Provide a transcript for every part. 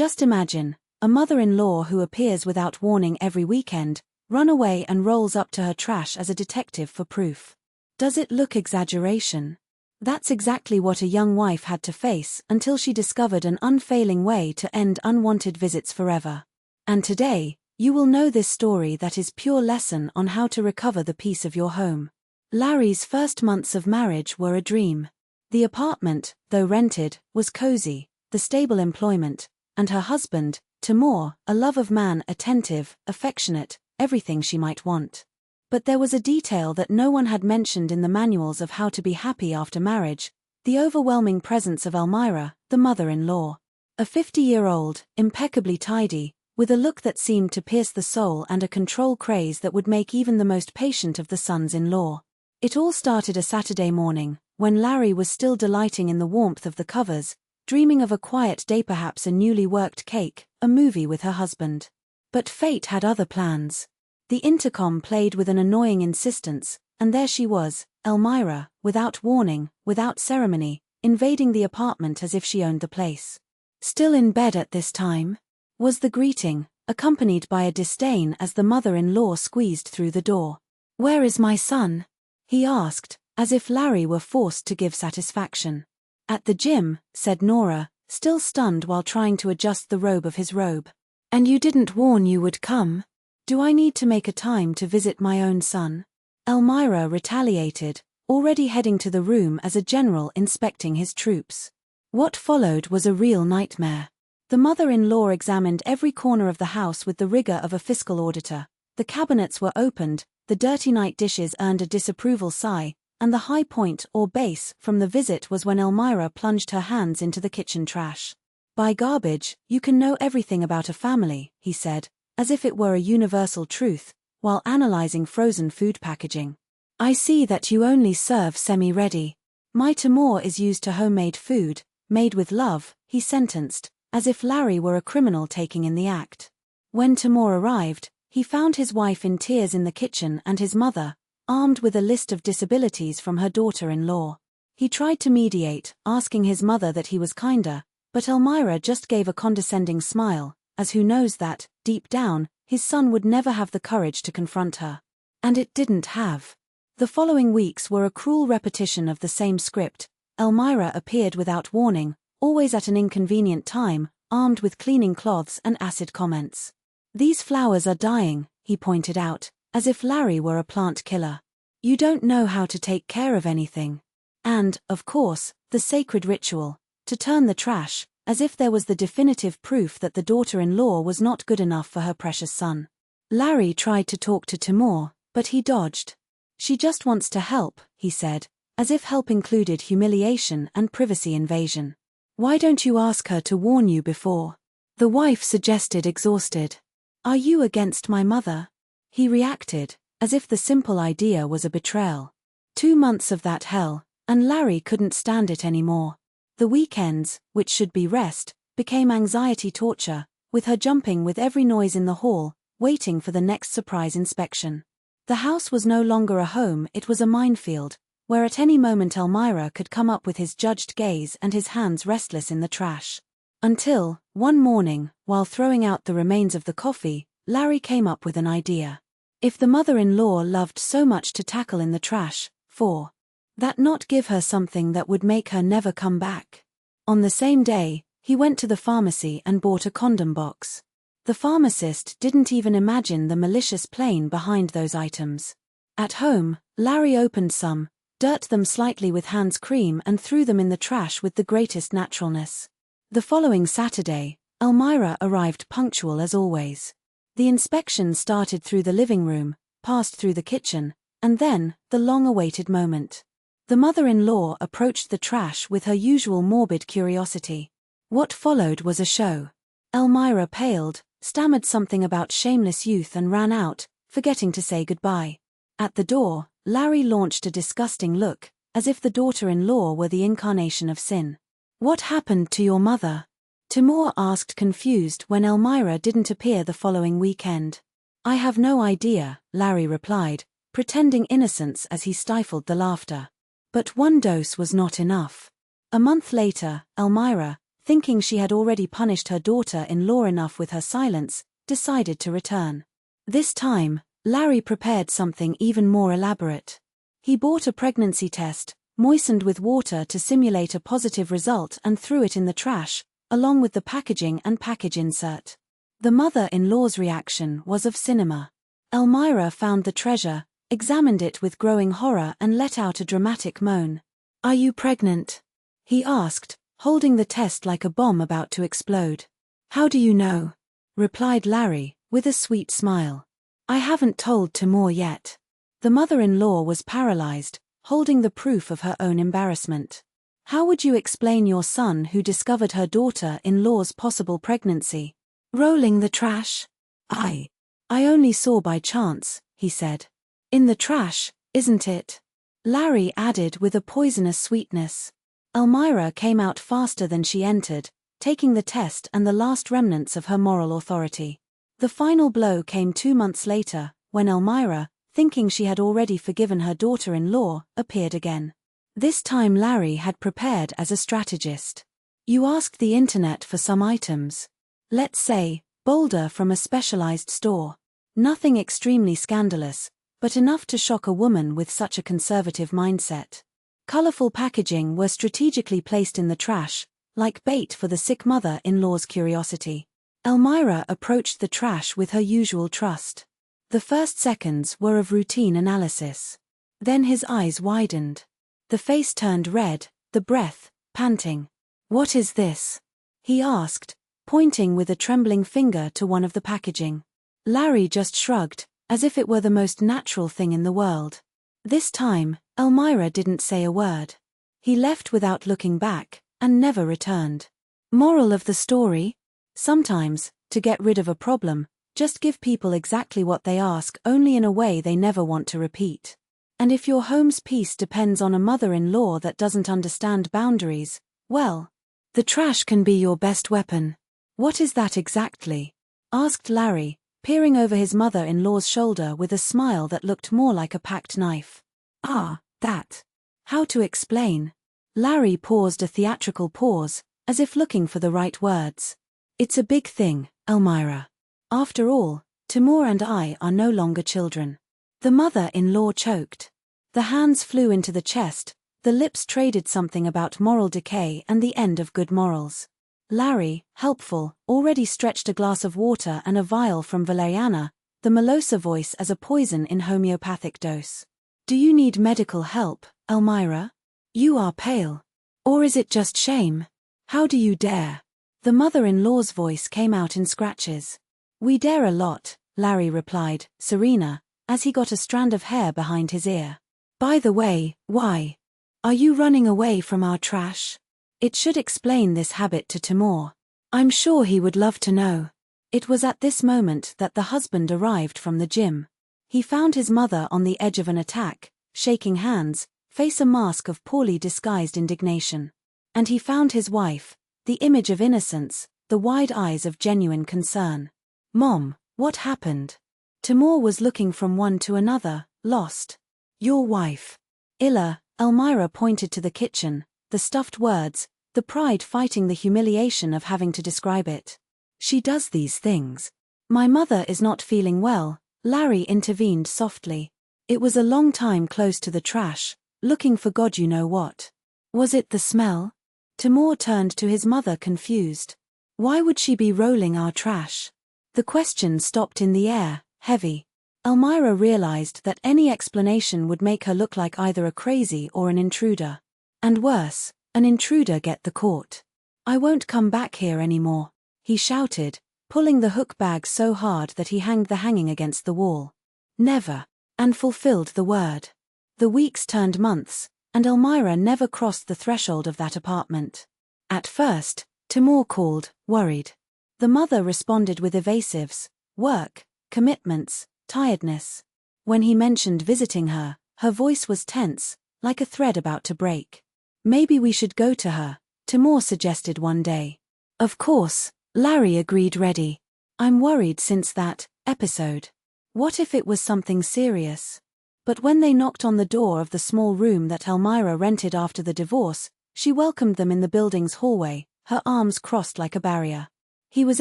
Just imagine, a mother-in-law who appears without warning every weekend, run away and rolls up to her trash as a detective for proof. Does it look exaggeration? That's exactly what a young wife had to face until she discovered an unfailing way to end unwanted visits forever. And today, you will know this story that is pure lesson on how to recover the peace of your home. Larry's first months of marriage were a dream. The apartment, though rented, was cozy, the stable employment, and her husband, Timur, a love of man, attentive, affectionate, everything she might want. But there was a detail that no one had mentioned in the manuals of how to be happy after marriage: the overwhelming presence of Elmira, the mother-in-law. A 50-year-old, impeccably tidy, with a look that seemed to pierce the soul and a control craze that would make even the most patient of the sons-in-law. It all started a Saturday morning, when Larry was still delighting in the warmth of the covers, dreaming of a quiet day, perhaps a newly worked cake, a movie with her husband. But fate had other plans. The intercom played with an annoying insistence, and there she was, Elmira, without warning, without ceremony, invading the apartment as if she owned the place. "Still in bed at this time?" was the greeting, accompanied by a disdain as the mother-in-law squeezed through the door. "Where is my son?" he asked, as if Larry were forced to give satisfaction. "At the gym," said Nora, still stunned while trying to adjust the robe of his robe. "And you didn't warn you would come? Do I need to make a time to visit my own son?" Elmira retaliated, already heading to the room as a general inspecting his troops. What followed was a real nightmare. The mother-in-law examined every corner of the house with the rigor of a fiscal auditor. The cabinets were opened, the dirty night dishes earned a disapproval sigh, and the high point, or base, from the visit was when Elmira plunged her hands into the kitchen trash. "By garbage, you can know everything about a family," he said, as if it were a universal truth, while analyzing frozen food packaging. "I see that you only serve semi-ready. My Timur is used to homemade food, made with love," he sentenced, as if Larry were a criminal taking in the act. When Timur arrived, he found his wife in tears in the kitchen and his mother, armed with a list of disabilities from her daughter-in-law. He tried to mediate, asking his mother that he was kinder, but Elmira just gave a condescending smile, as who knows that, deep down, his son would never have the courage to confront her. And it didn't have. The following weeks were a cruel repetition of the same script. Elmira appeared without warning, always at an inconvenient time, armed with cleaning cloths and acid comments. "These flowers are dying," he pointed out, as if Larry were a plant killer. "You don't know how to take care of anything." And, of course, the sacred ritual, to turn the trash, as if there was the definitive proof that the daughter-in-law was not good enough for her precious son. Larry tried to talk to Timur, but he dodged. "She just wants to help," he said, as if help included humiliation and privacy invasion. "Why don't you ask her to warn you before?" the wife suggested, exhausted. "Are you against my mother?" he reacted, as if the simple idea was a betrayal. 2 months of that hell, and Larry couldn't stand it anymore. The weekends, which should be rest, became anxiety torture, with her jumping with every noise in the hall, waiting for the next surprise inspection. The house was no longer a home, it was a minefield, where at any moment Elmira could come up with his judged gaze and his hands restless in the trash. Until, one morning, while throwing out the remains of the coffee, Larry came up with an idea. If the mother-in-law loved so much to tackle in the trash, for that not give her something that would make her never come back? On the same day, he went to the pharmacy and bought a condom box. The pharmacist didn't even imagine the malicious plan behind those items. At home, Larry opened some, dirt them slightly with Hans cream and threw them in the trash with the greatest naturalness. The following Saturday, Elmira arrived punctual as always. The inspection started through the living room, passed through the kitchen, and then, the long-awaited moment. The mother-in-law approached the trash with her usual morbid curiosity. What followed was a show. Elmira paled, stammered something about shameless youth and ran out, forgetting to say goodbye. At the door, Larry launched a disgusting look, as if the daughter-in-law were the incarnation of sin. "What happened to your mother?" Timur asked, confused when Elmira didn't appear the following weekend. "I have no idea," Larry replied, pretending innocence as he stifled the laughter. But one dose was not enough. A month later, Elmira, thinking she had already punished her daughter-in-law enough with her silence, decided to return. This time, Larry prepared something even more elaborate. He bought a pregnancy test, moistened with water to simulate a positive result, and threw it in the trash, along with the packaging and package insert. The mother-in-law's reaction was of cinema. Elmira found the treasure, examined it with growing horror, and let out a dramatic moan. "Are you pregnant?" he asked, holding the test like a bomb about to explode. "How do you know?" replied Larry, with a sweet smile. "I haven't told Timur yet." The mother-in-law was paralyzed, holding the proof of her own embarrassment. How would you explain your son who discovered her daughter-in-law's possible pregnancy? "Rolling the trash?" I only saw by chance," he said. "In the trash, isn't it?" Larry added with a poisonous sweetness. Elmira came out faster than she entered, taking the test and the last remnants of her moral authority. The final blow came 2 months later, when Elmira, thinking she had already forgiven her daughter-in-law, appeared again. This time Larry had prepared as a strategist. You asked the internet for some items. Let's say, boulder from a specialized store. Nothing extremely scandalous, but enough to shock a woman with such a conservative mindset. Colorful packaging were strategically placed in the trash, like bait for the sick mother-in-law's curiosity. Elmira approached the trash with her usual trust. The first seconds were of routine analysis. Then his eyes widened. The face turned red, the breath, panting. "What is this?" he asked, pointing with a trembling finger to one of the packaging. Larry just shrugged, as if it were the most natural thing in the world. This time, Elmira didn't say a word. He left without looking back, and never returned. Moral of the story? Sometimes, to get rid of a problem, just give people exactly what they ask, only in a way they never want to repeat. And if your home's peace depends on a mother-in-law that doesn't understand boundaries, well, the trash can be your best weapon. "What is that exactly?" asked Larry, peering over his mother-in-law's shoulder with a smile that looked more like a packed knife. "Ah, that. How to explain?" Larry paused, a theatrical pause, as if looking for the right words. "It's a big thing, Elmira. After all, Timur and I are no longer children." The mother-in-law choked. The hands flew into the chest, the lips traded something about moral decay and the end of good morals. Larry, helpful, already stretched a glass of water and a vial from Valeriana, the Melosa voice as a poison in homeopathic dose. "Do you need medical help, Elmira? You are pale. Or is it just shame? How do you dare?" The mother-in-law's voice came out in scratches. "We dare a lot," Larry replied, serena, as he got a strand of hair behind his ear. "By the way, why are you running away from our trash?" It should explain this habit to Timur. I'm sure he would love to know. It was at this moment that the husband arrived from the gym. He found his mother on the edge of an attack, shaking hands, face a mask of poorly disguised indignation. And he found his wife, the image of innocence, the wide eyes of genuine concern. "Mom, what happened?" Timur was looking from one to another, lost. "Your wife." Illa, Elmira pointed to the kitchen, the stuffed words, the pride fighting the humiliation of having to describe it. "She does these things. My mother is not feeling well," Larry intervened softly. "It was a long time close to the trash, looking for God you know what. Was it the smell?" Timur turned to his mother confused. "Why would she be rolling our trash?" The question stopped in the air, heavy. Elmira realized that any explanation would make her look like either a crazy or an intruder. And worse, an intruder get the court. "I won't come back here anymore," he shouted, pulling the hook bag so hard that he hanged the hanging against the wall. "Never," and fulfilled the word. The weeks turned months, and Elmira never crossed the threshold of that apartment. At first, Timur called, worried. The mother responded with evasives, work, commitments, tiredness. When he mentioned visiting her, her voice was tense, like a thread about to break. "Maybe we should go to her," Timur suggested one day. "Of course," Larry agreed, ready. "I'm worried since that episode. What if it was something serious?" But when they knocked on the door of the small room that Elmira rented after the divorce, she welcomed them in the building's hallway, her arms crossed like a barrier. He was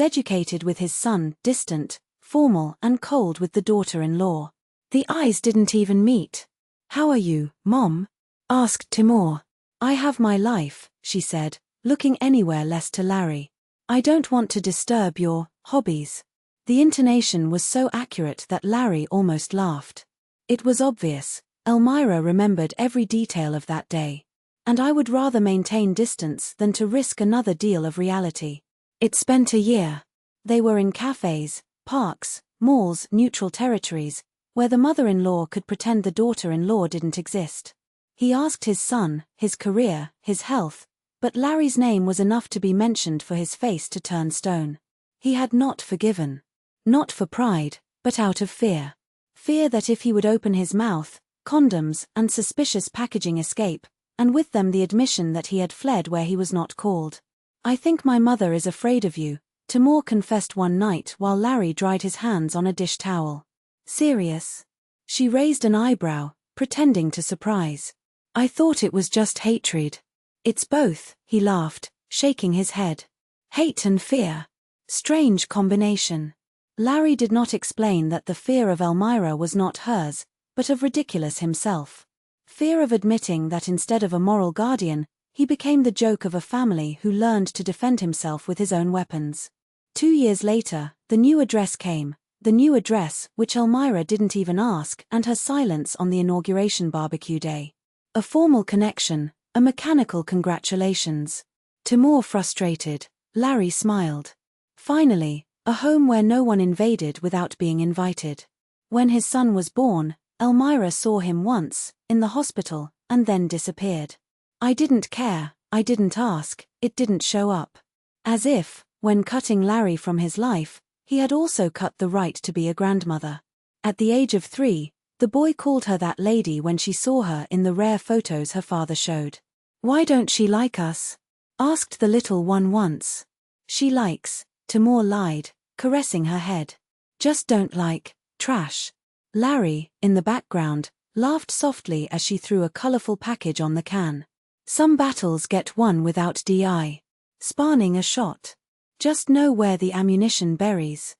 educated with his son, distant, formal and cold with the daughter-in-law. The eyes didn't even meet. "How are you, Mom?" asked Timur. "I have my life," she said, looking anywhere less to Larry. "I don't want to disturb your hobbies." The intonation was so accurate that Larry almost laughed. It was obvious. Elmira remembered every detail of that day. "And I would rather maintain distance than to risk another deal of reality." It spent a year. They were in cafes, parks, malls, neutral territories, where the mother-in-law could pretend the daughter-in-law didn't exist. He asked his son, his career, his health, but Larry's name was enough to be mentioned for his face to turn stone. He had not forgiven. Not for pride, but out of fear. Fear that if he would open his mouth, condoms and suspicious packaging escape, and with them the admission that he had fled where he was not called. "I think my mother is afraid of you," Timur confessed one night while Larry dried his hands on a dish towel. "Serious?" She raised an eyebrow, pretending to surprise. "I thought it was just hatred." "It's both," he laughed, shaking his head. "Hate and fear. Strange combination." Larry did not explain that the fear of Elmira was not hers, but of Ridiculous himself. Fear of admitting that instead of a moral guardian, he became the joke of a family who learned to defend himself with his own weapons. 2 years later, the new address came, the new address which Elmira didn't even ask, and her silence on the inauguration barbecue day. A formal connection, a mechanical congratulations. Timur frustrated, Larry smiled. Finally, a home where no one invaded without being invited. When his son was born, Elmira saw him once, in the hospital, and then disappeared. "I didn't care, I didn't ask, it didn't show up." As if, when cutting Larry from his life, he had also cut the right to be a grandmother. At the age of 3, the boy called her that lady when she saw her in the rare photos her father showed. "Why don't she like us?" asked the little one once. "She likes," Timur lied, caressing her head. "Just don't like trash." Larry, in the background, laughed softly as she threw a colorful package on the can. "Some battles get won without DI. Sparning a shot. Just know where the ammunition buries."